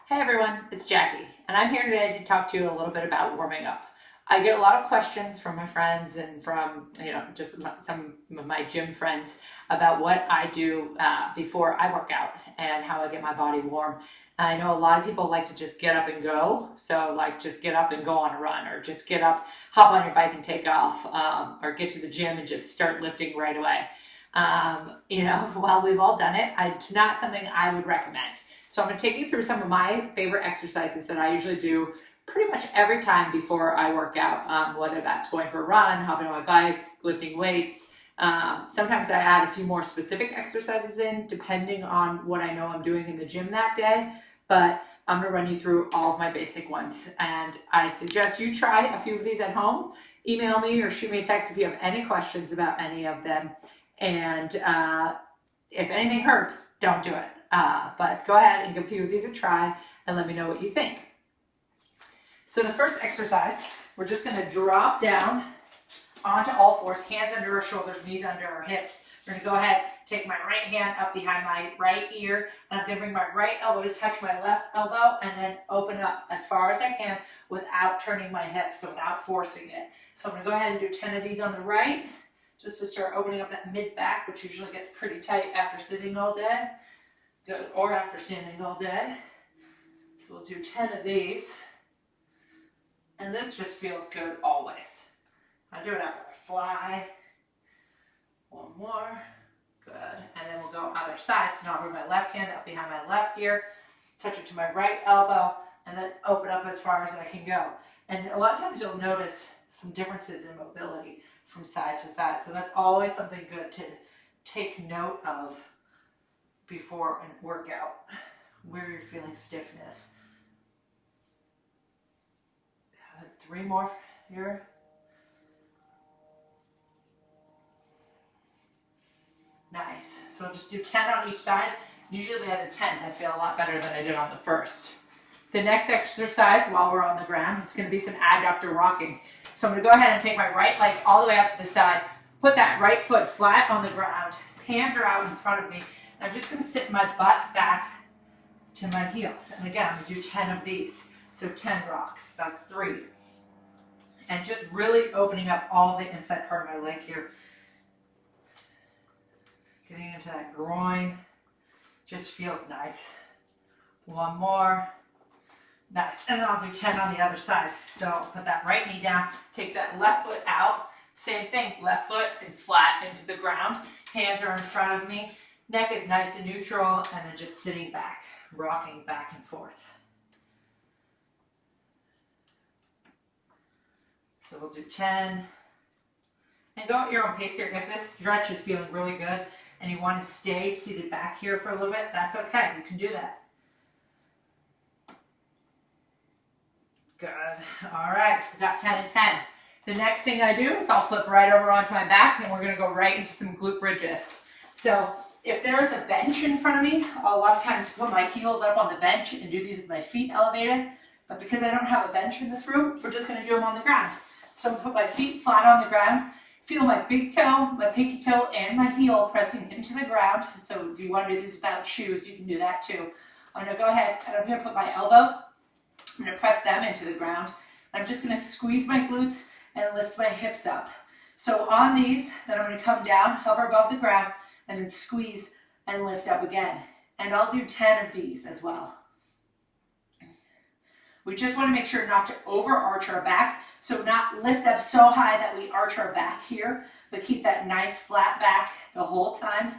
Hey everyone, it's Jackie, and I'm here today to talk to you a little bit about warming up. I get a lot of questions from my friends and from, just some of my gym friends about what I do before I work out and how I get my body warm. I know a lot of people like to just get up and go, so like just get up and go on a run, or just get up, hop on your bike and take off, or get to the gym and just start lifting right away. While we've all done it, it's not something I would recommend. So I'm going to take you through some of my favorite exercises that I usually do pretty much every time before I work out, whether that's going for a run, hopping on my bike, lifting weights. Sometimes I add a few more specific exercises in depending on what I know I'm doing in the gym that day, but I'm going to run you through all of my basic ones. And I suggest you try a few of these at home. Email me or shoot me a text if you have any questions about any of them. And if anything hurts, don't do it. But go ahead and give a few of these a try and let me know what you think. So the first exercise, we're just going to drop down onto all fours, hands under our shoulders, knees under our hips. We're going to go ahead, take my right hand up behind my right ear, and I'm going to bring my right elbow to touch my left elbow and then open up as far as I can without turning my hips, so without forcing it. So I'm going to go ahead and do 10 of these on the right, just to start opening up that mid back, which usually gets pretty tight after sitting all day. Good, or after standing all day. So we'll do 10 of these. And this just feels good always. I do it after I fly. One more. Good. And then we'll go other side. So now I'll bring my left hand up behind my left ear, touch it to my right elbow, and then open up as far as I can go. And a lot of times you'll notice some differences in mobility from side to side. So that's always something good to take note of before a workout, where you're feeling stiffness. 3 more here. Nice. So I'll just do 10 on each side. Usually at the 10th, I feel a lot better than I did on the first. The next exercise while we're on the ground is going to be some adductor rocking. So I'm going to go ahead and take my right leg all the way up to the side, put that right foot flat on the ground, hands are out in front of me. I'm just going to sit my butt back to my heels. And again, I'm going to do 10 of these. So 10 rocks, that's 3. And just really opening up all the inside part of my leg here. Getting into that groin. Just feels nice. One more. Nice. And then I'll do 10 on the other side. So I'll put that right knee down, take that left foot out. Same thing, left foot is flat into the ground. Hands are in front of me. Neck is nice and neutral, and then just sitting back, rocking back and forth. So we'll do 10. And go at your own pace here. If this stretch is feeling really good and you want to stay seated back here for a little bit, that's okay. You can do that. Good. All right, we got 10 and 10. The next thing I do is I'll flip right over onto my back, and we're going to go right into some glute bridges. So if there's a bench in front of me, I'll a lot of times put my heels up on the bench and do these with my feet elevated. But because I don't have a bench in this room, we're just going to do them on the ground. So I'm going to put my feet flat on the ground, feel my big toe, my pinky toe, and my heel pressing into the ground. So if you want to do this without shoes, you can do that too. I'm going to go ahead and I'm going to put my elbows, I'm going to press them into the ground. I'm just going to squeeze my glutes and lift my hips up. So on these, then I'm going to come down, hover above the ground, and then squeeze and lift up again. And I'll do 10 of these as well. We just want to make sure not to overarch our back, so not lift up so high that we arch our back here, but keep that nice flat back the whole time.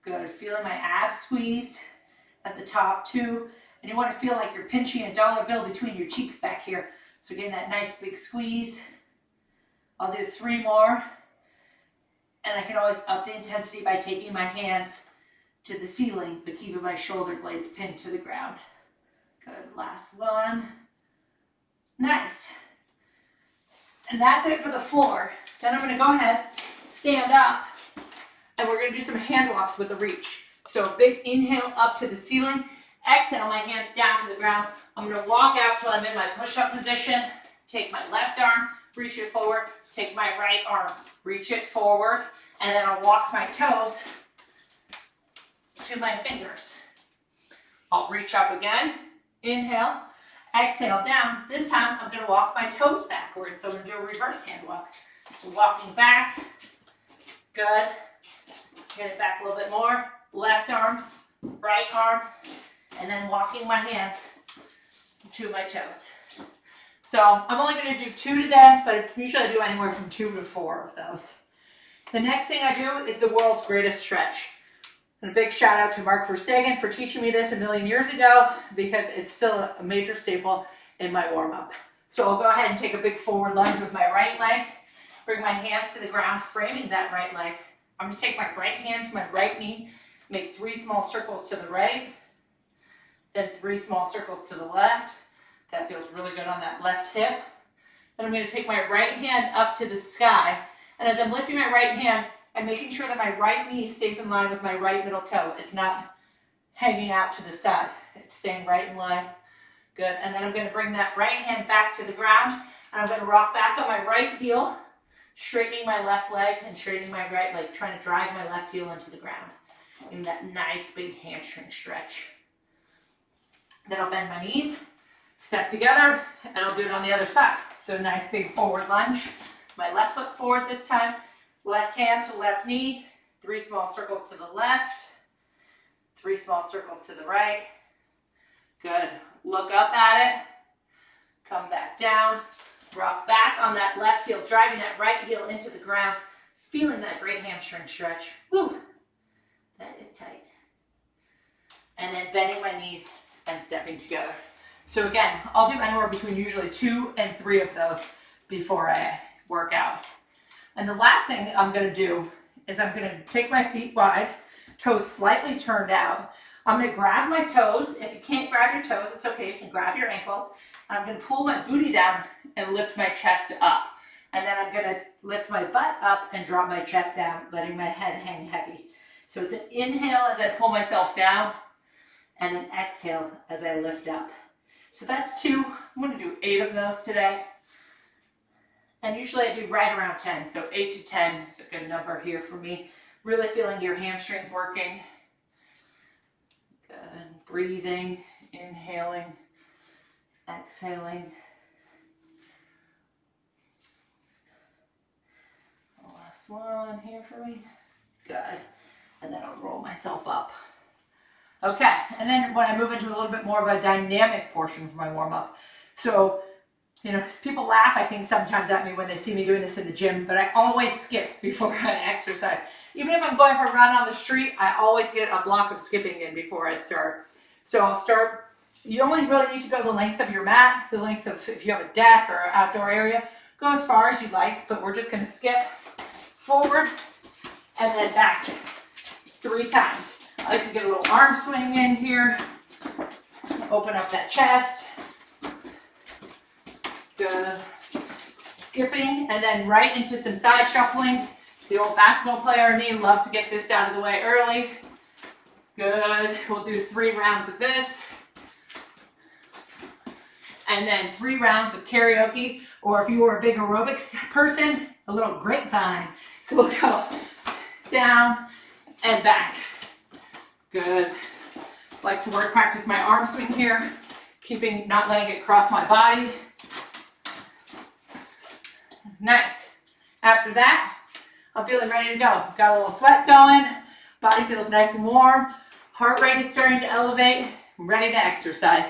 Good, feeling my abs squeeze at the top too. And you want to feel like you're pinching a dollar bill between your cheeks back here. So getting that nice big squeeze. I'll do 3 more. And I can always up the intensity by taking my hands to the ceiling, but keeping my shoulder blades pinned to the ground. Good, last one. Nice. And that's it for the floor. Then I'm going to go ahead, stand up, and we're going to do some hand walks with a reach. So big inhale up to the ceiling. Exhale, my hands down to the ground. I'm going to walk out till I'm in my push-up position. Take my left arm, reach it forward. Take my right arm, reach it forward. And then I'll walk my toes to my fingers. I'll reach up again. Inhale, exhale down. This time I'm gonna walk my toes backwards. So I'm gonna do a reverse hand walk. So walking back, good. Get it back a little bit more. Left arm, right arm, and then walking my hands to my toes. So I'm only going to do 2 today, but usually I do anywhere from 2 to 4 of those. The next thing I do is the world's greatest stretch. And a big shout out to Mark Verstegen for teaching me this a million years ago, because it's still a major staple in my warm-up. So I'll go ahead and take a big forward lunge with my right leg, bring my hands to the ground, framing that right leg. I'm going to take my right hand to my right knee, make 3 small circles to the right, then 3 small circles to the left. That feels really good on that left hip. Then I'm going to take my right hand up to the sky. And as I'm lifting my right hand, I'm making sure that my right knee stays in line with my right middle toe. It's not hanging out to the side. It's staying right in line. Good. And then I'm going to bring that right hand back to the ground. And I'm going to rock back on my right heel, straightening my left leg and straightening my right leg, trying to drive my left heel into the ground. In that nice big hamstring stretch. Then I'll bend my knees, step together, and I'll do it on the other side. So nice big forward lunge. My left foot forward this time. Left hand to left knee. 3 small circles to the left. 3 small circles to the right. Good. Look up at it. Come back down. Rock back on that left heel, driving that right heel into the ground. Feeling that great hamstring stretch. Woo. That is tight. And then bending my knees and stepping together. So again, I'll do anywhere between usually 2 and 3 of those before I work out. And the last thing I'm going to do is I'm going to take my feet wide, toes slightly turned out. I'm going to grab my toes. If you can't grab your toes, it's okay. You can grab your ankles. I'm going to pull my booty down and lift my chest up. And then I'm going to lift my butt up and drop my chest down, letting my head hang heavy. So it's an inhale as I pull myself down and an exhale as I lift up. So that's 2. I'm going to do 8 of those today. And usually I do right around 10. So 8 to 10 is a good number here for me. Really feeling your hamstrings working. Good. Breathing, inhaling, exhaling. Last one here for me. Good. And then I'll roll myself up. Okay, and then when I move into a little bit more of a dynamic portion for my warm-up. So, people laugh, I think, sometimes at me when they see me doing this in the gym, but I always skip before I exercise. Even if I'm going for a run on the street, I always get a block of skipping in before I start. So I'll start, you only really need to go the length of your mat, the length of, if you have a deck or outdoor area, go as far as you like, but we're just going to skip forward and then back 3 times. I like to get a little arm swing in here. Open up that chest. Good. Skipping and then right into some side shuffling. The old basketball player in me loves to get this out of the way early. Good. We'll do 3 rounds of this. And then 3 rounds of karaoke, or if you were a big aerobics person, a little grapevine. So we'll go down and back. Good. Like to practice my arm swing here, not letting it cross my body. Nice. After that, I'm feeling ready to go. Got a little sweat going, body feels nice and warm, heart rate is starting to elevate, I'm ready to exercise.